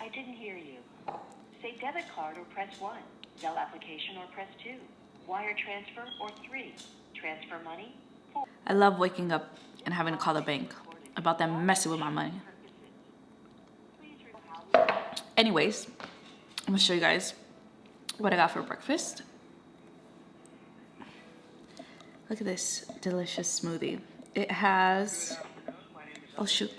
I didn't hear you. Say debit card or press 1. Zelle application or press 2. Wire transfer or 3. Transfer money. 4. I love waking up and having to call the bank about them messing with my money. Anyways, I'm gonna show you guys what I got for breakfast. Look at this delicious smoothie. It has, oh shoot.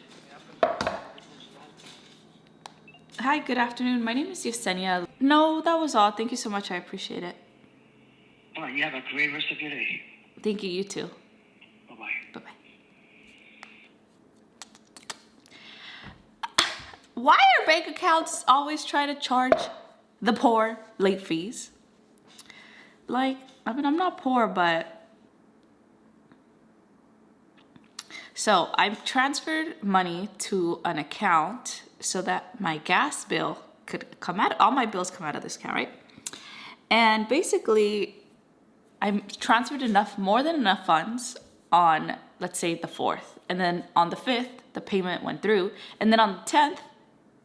Hi, good afternoon. My name is Yesenia. No, that was all. Thank you so much. I appreciate it. All right, you have a great rest of your day. Thank you, you too. Bye-bye. Bye-bye. Why are bank accounts always trying to charge the poor late fees? Like, I mean, I'm not poor, but... So, I've transferred money to an account so that my gas bill could come out. All my bills come out of this account, right? And basically, I transferred more than enough funds on, let's say, the 4th. And then on the 5th, the payment went through. And then on the 10th,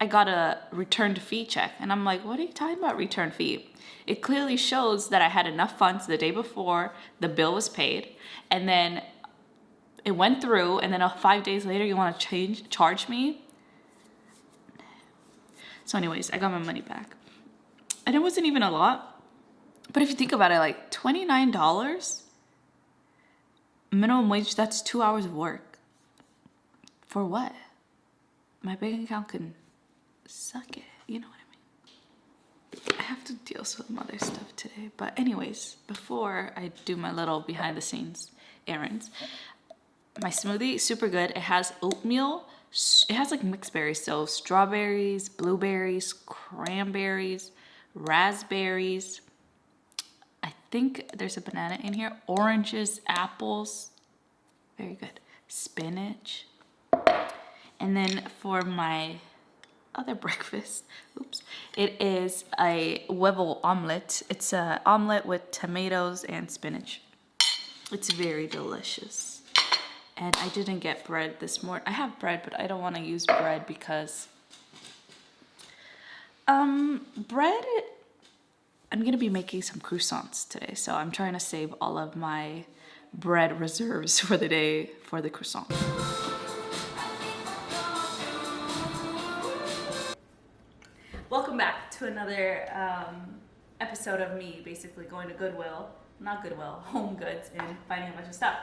I got a returned fee check. And I'm like, what are you talking about return fee? It clearly shows that I had enough funds the day before the bill was paid. And then it went through. And then 5 days later, you want to charge me? So anyways, I got my money back. And it wasn't even a lot. But if you think about it, like $29 minimum wage, that's 2 hours of work. For what? My bank account can suck it. You know what I mean? I have to deal with some other stuff today. But anyways, before I do my little behind the scenes errands, my smoothie, super good. It has oatmeal. It has like mixed berries. So strawberries, blueberries, cranberries, raspberries. I think there's a banana in here. Oranges, apples. Very good. Spinach. And then for my other breakfast, it is a huevo omelet. It's an omelet with tomatoes and spinach. It's very delicious. And I didn't get bread this morning. I have bread, but I don't want to use bread because bread, I'm going to be making some croissants today. So I'm trying to save all of my bread reserves for the day for the croissant. Welcome back to another episode of me basically going to Home Goods, and finding a bunch of stuff.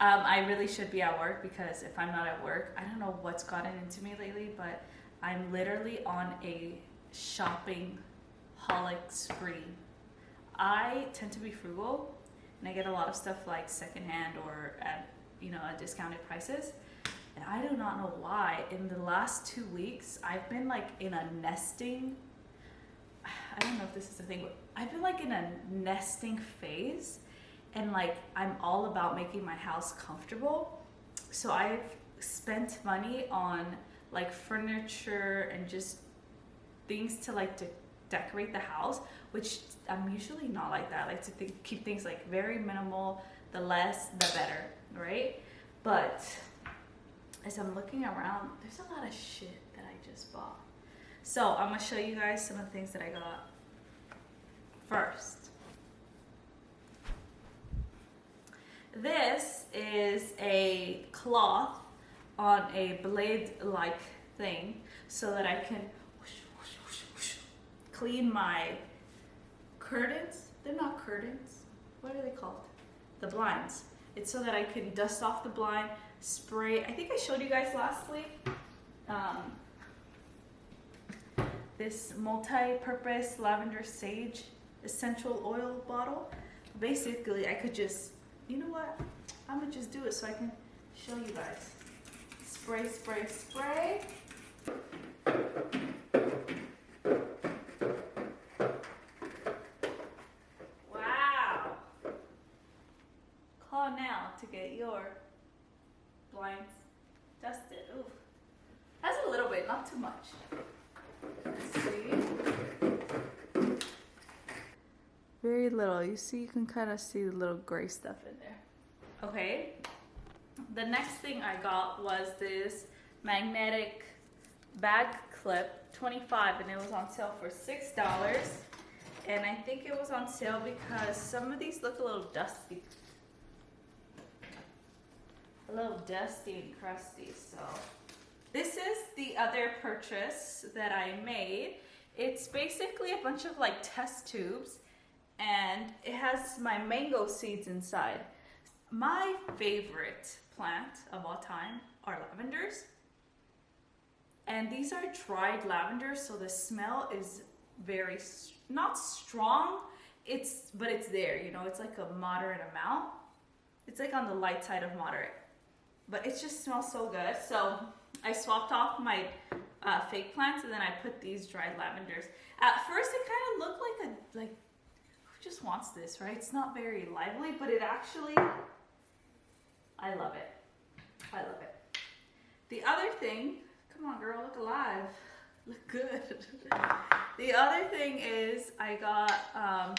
I really should be at work because if I'm not at work, I don't know what's gotten into me lately, but I'm literally on a shopping holic spree. I tend to be frugal and I get a lot of stuff like secondhand or at, at discounted prices. And I do not know why in the last 2 weeks, I've been like in a nesting, I don't know if this is a thing, but I've been like in a nesting phase. And like, I'm all about making my house comfortable. So I've spent money on like furniture and just things to like to decorate the house, which I'm usually not like that. I like to keep things like very minimal, the less, the better, right? But as I'm looking around, there's a lot of shit that I just bought. So I'm gonna show you guys some of the things that I got. First, this is a cloth on a blade-like thing so that I can clean my curtains. They're not curtains. What are they called? The blinds. It's so that I can dust off the blind, spray. I think I showed you guys last week. This multi-purpose lavender sage essential oil bottle. Basically, I could just, you know what? I'm gonna just do it so I can show you guys. Spray, spray, spray. Wow. Call now to get your blinds dusted. Ooh. That's a little bit, not too much. Let's see. Very little. You see, you can kind of see the little gray stuff in there. Okay. The next thing I got was this magnetic bag clip, 25, and it was on sale for $6. And I think it was on sale because some of these look a little dusty. A little dusty and crusty, so. This is the other purchase that I made. It's basically a bunch of like test tubes, and it has my mango seeds inside. My favorite plant of all time are lavenders. And these are dried lavenders, so the smell is very, not strong, but it's there, you know, it's like a moderate amount. It's like on the light side of moderate, but it just smells so good. So I swapped off my fake plants, and then I put these dried lavenders. At first it kind of looked like who just wants this, right? It's not very lively, but it actually, I love it. I love it. The other thing, come on girl, look alive. Look good. The other thing is I got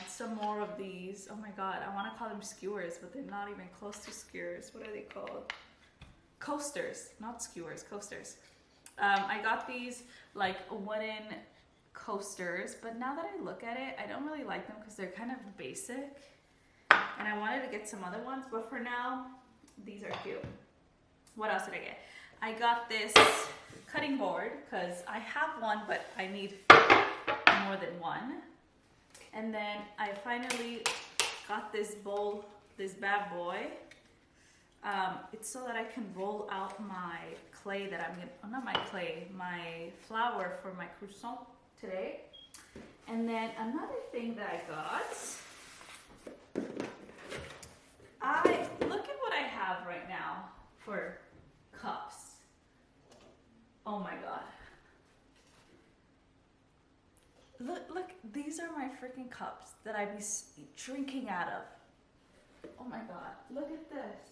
some more of these. Oh my god, I want to call them skewers, but they're not even close to skewers. What are they called? Coasters, not skewers, coasters. I got these like wooden coasters, but now that I look at it, I don't really like them because they're kind of basic. And I wanted to get some other ones, but for now, these are cute. What else did I get? I got this cutting board because I have one, but I need more than one. And then I finally got this bowl, this bad boy. It's so that I can roll out my clay that I'm gonna, not my clay, my flour for my croissant today. And then another thing that I got, look at what I have right now for cups. Oh my god. Look, these are my freaking cups that I be drinking out of. Oh my god, look at this.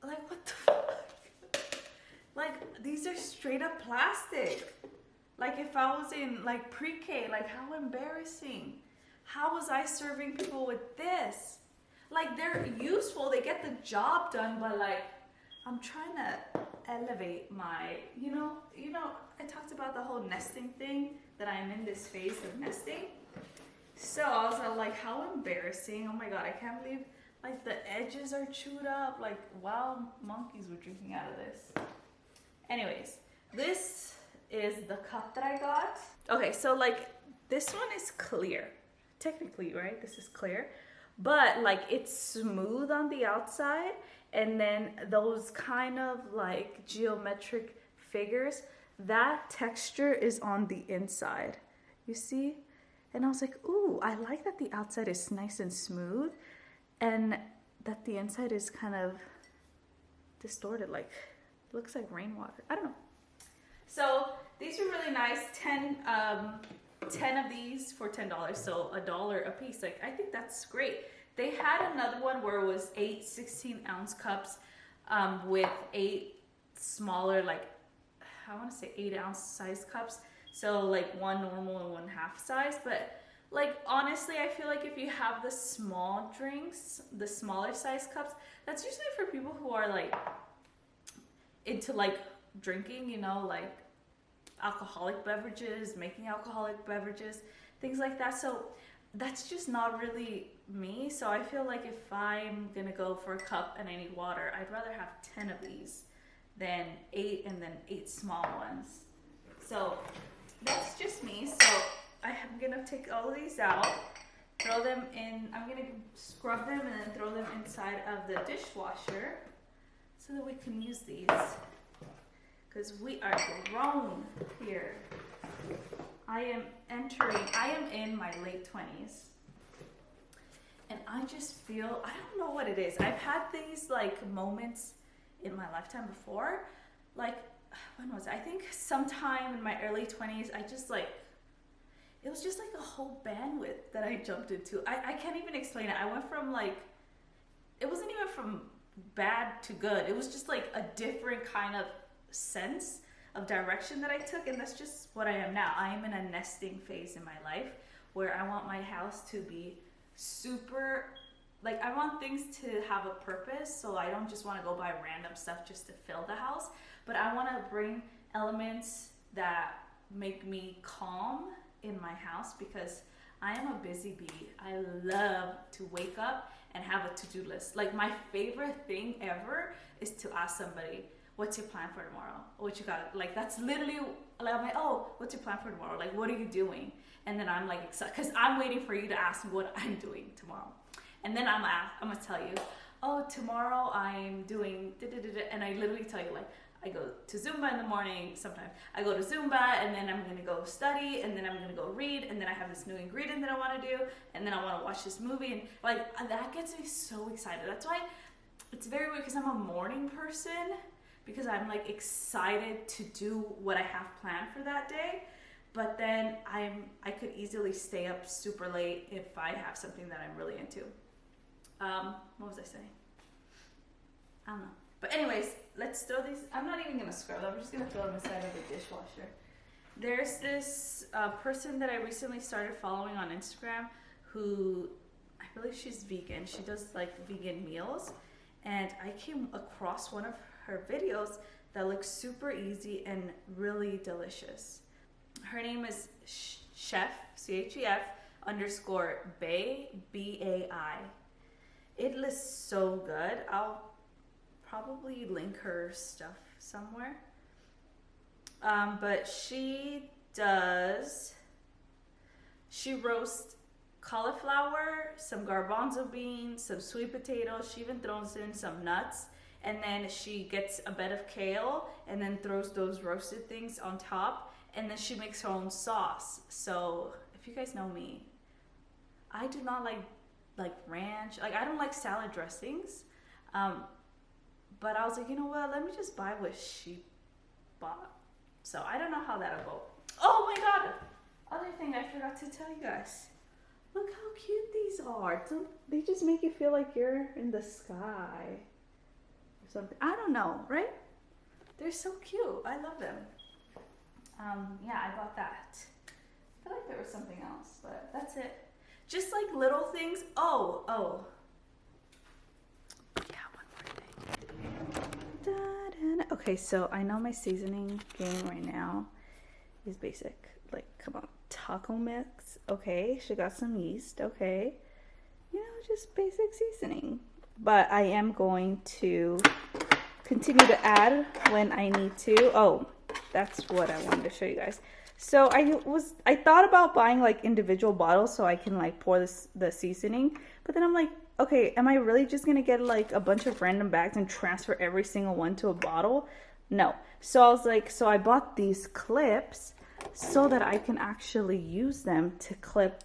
Like, what the fuck? Like, these are straight up plastic. Like, if I was in, like, pre-K, like, how embarrassing. How was I serving people with this? Like, they're useful, they get the job done, but, like, I'm trying to elevate my, you know, I talked about the whole nesting thing, that I'm in this phase of nesting. So I was like, how embarrassing. Oh my god, I can't believe, like, the edges are chewed up. Like, wild monkeys were drinking out of this. Anyways, this is the cup that I got. Okay, so, like, this one is clear. Technically, right? This is clear. But, like, it's smooth on the outside. And then those kind of, like, geometric figures, that texture is on the inside. You see? And I was like, ooh, I like that the outside is nice and smooth. And that the inside is kind of distorted, like, looks like rainwater. I don't know. So these are really nice. 10 of these for $10, so $1 a piece. Like, I think that's great. They had another one where it was 8 16-ounce cups with 8 smaller, like, I want to say 8-ounce size cups. So, like, one normal and one half size. But, like, honestly, I feel like if you have the small drinks, the smaller size cups, that's usually for people who are, like, into, like, drinking, you know, like, alcoholic beverages, making alcoholic beverages, things like that. So that's just not really me. So I feel like if I'm gonna go for a cup and I need water, I'd rather have 10 of these than 8 and then 8 small ones. So that's just me. So I'm gonna take all of these out, throw them in, I'm gonna scrub them and then throw them inside of the dishwasher so that we can use these. Because we are grown here. I am in my late 20s. And I just feel, I don't know what it is. I've had these, like, moments in my lifetime before. Like, when was it? I think sometime in my early 20s, I just, like, it was just like a whole bandwidth that I jumped into. I can't even explain it. I went from, like, it wasn't even from bad to good. It was just, like, a different kind of sense of direction that I took, and that's just what I am now. I am in a nesting phase in my life where I want my house to be super, like I want things to have a purpose, so I don't just want to go buy random stuff just to fill the house, but I want to bring elements that make me calm in my house because I am a busy bee. I love to wake up and have a to-do list. Like my favorite thing ever is to ask somebody, what's your plan for tomorrow? What you got? Like that's literally like I'm like, oh, what's your plan for tomorrow? Like what are you doing? And then I'm like excited because I'm waiting for you to ask me what I'm doing tomorrow. And then I'm gonna tell you, oh, tomorrow I'm doing and I literally tell you like I go to Zumba in the morning sometimes. I go to Zumba and then I'm gonna go study and then I'm gonna go read and then I have this new ingredient that I wanna do and then I wanna watch this movie and like that gets me so excited. That's why it's very weird because I'm a morning person because I'm like excited to do what I have planned for that day. But then I could easily stay up super late if I have something that I'm really into. What was I saying? I don't know. But anyways, let's throw these. I'm not even gonna scrub them. I'm just gonna throw them inside of the dishwasher. There's this person that I recently started following on Instagram who I believe she's vegan. She does like vegan meals, and I came across one of her videos that looks super easy and really delicious. Her name is Chef CHEF _ Bai BAI. It looks so good. I'll probably link her stuff somewhere. But she roasts cauliflower, some garbanzo beans, some sweet potatoes. She even throws in some nuts. And then she gets a bed of kale and then throws those roasted things on top. And then she makes her own sauce. So if you guys know me, I do not like ranch. Like I don't like salad dressings. But I was like, you know what? Let me just buy what she bought. So I don't know how that'll go. Oh my God! Other thing I forgot to tell you guys. Look how cute these are. They just make you feel like you're in the sky or something. I don't know, right? They're so cute. I love them. Yeah, I bought that. I feel like there was something else, but that's it. Just like little things. Oh. Yeah, one more thing. Okay, so I know my seasoning game right now is basic. Like, come on, taco mix. Okay, she got some yeast. Okay, you know, just basic seasoning. But I am going to continue to add when I need to. Oh, that's what I wanted to show you guys. So I thought about buying like individual bottles so I can like pour the seasoning, but then I'm like, okay, am I really just gonna get like a bunch of random bags and transfer every single one to a bottle? No. So I was like, so I bought these clips so that I can actually use them to clip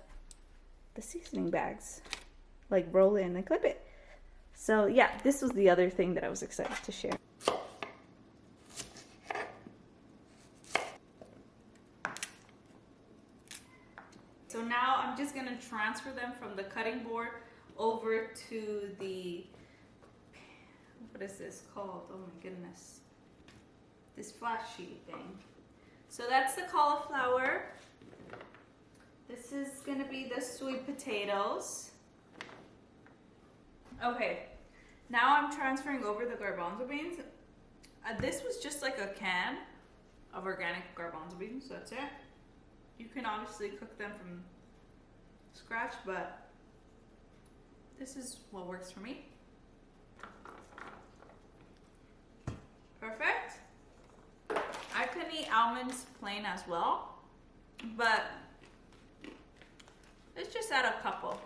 the seasoning bags, like roll it in and clip it. So yeah, this was the other thing that I was excited to share. So now I'm just gonna transfer them from the cutting board over to the, what is this called? Oh my goodness. This flat sheet thing. So that's the cauliflower. This is gonna be the sweet potatoes. Okay, now I'm transferring over the garbanzo beans. This was just like a can of organic garbanzo beans, so that's it. You can obviously cook them from scratch, but this is what works for me. Perfect. I could eat almonds plain as well, but let's just add a couple.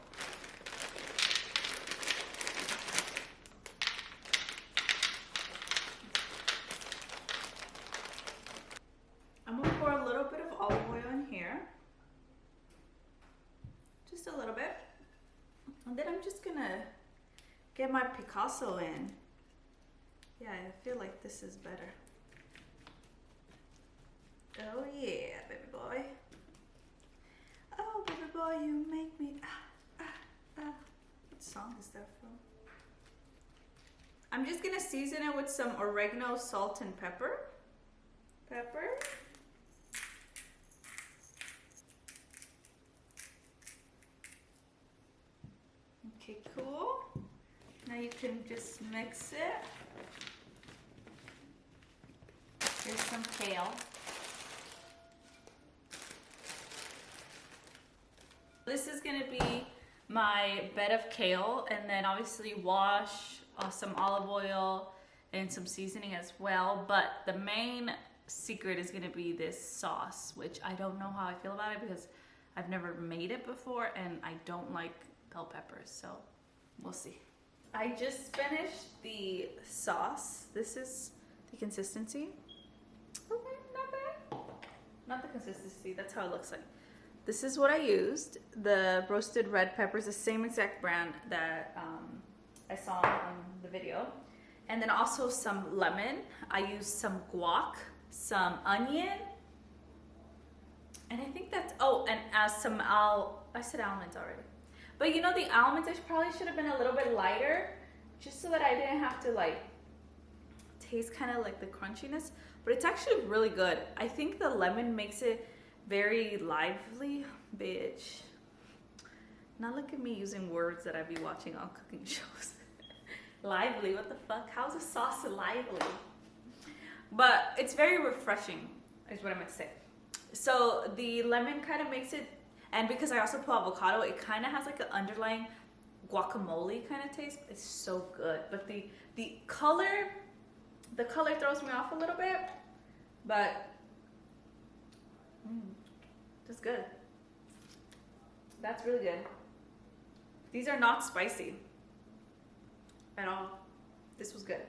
I'm gonna pour a little bit of olive oil in here. Just a little bit. And then I'm just gonna get my Picasso in. Yeah, I feel like this is better. Oh yeah, baby boy. Oh, baby boy, you make me. What song is that from? I'm just gonna season it with some oregano, salt, and pepper. Okay, cool. Now you can just mix it. Here's some kale. This is gonna be my bed of kale, and then obviously wash some olive oil and some seasoning as well. But the main secret is gonna be this sauce, which I don't know how I feel about it because I've never made it before and I don't like bell peppers, so we'll see. I just finished the sauce. This is the consistency. Okay, not bad. Not the consistency, that's how it looks like. This is what I used. The roasted red peppers, the same exact brand that I saw on the video. And then also some lemon. I used some guac, some onion. And I think that's, oh, and some I said almonds already. But you know, the almonds, I probably should have been a little bit lighter, just so that I didn't have to like taste kind of like the crunchiness. But it's actually really good. I think the lemon makes it very lively, bitch. Now look at me using words that I be watching on cooking shows. Lively, what the fuck? How's a sauce lively? But it's very refreshing, is what I meant to say. So the lemon kind of makes it, and because I also put avocado, it kind of has like an underlying guacamole kind of taste. It's so good. But the color throws me off a little bit, but that's good. That's really good. These are not spicy at all. This was good.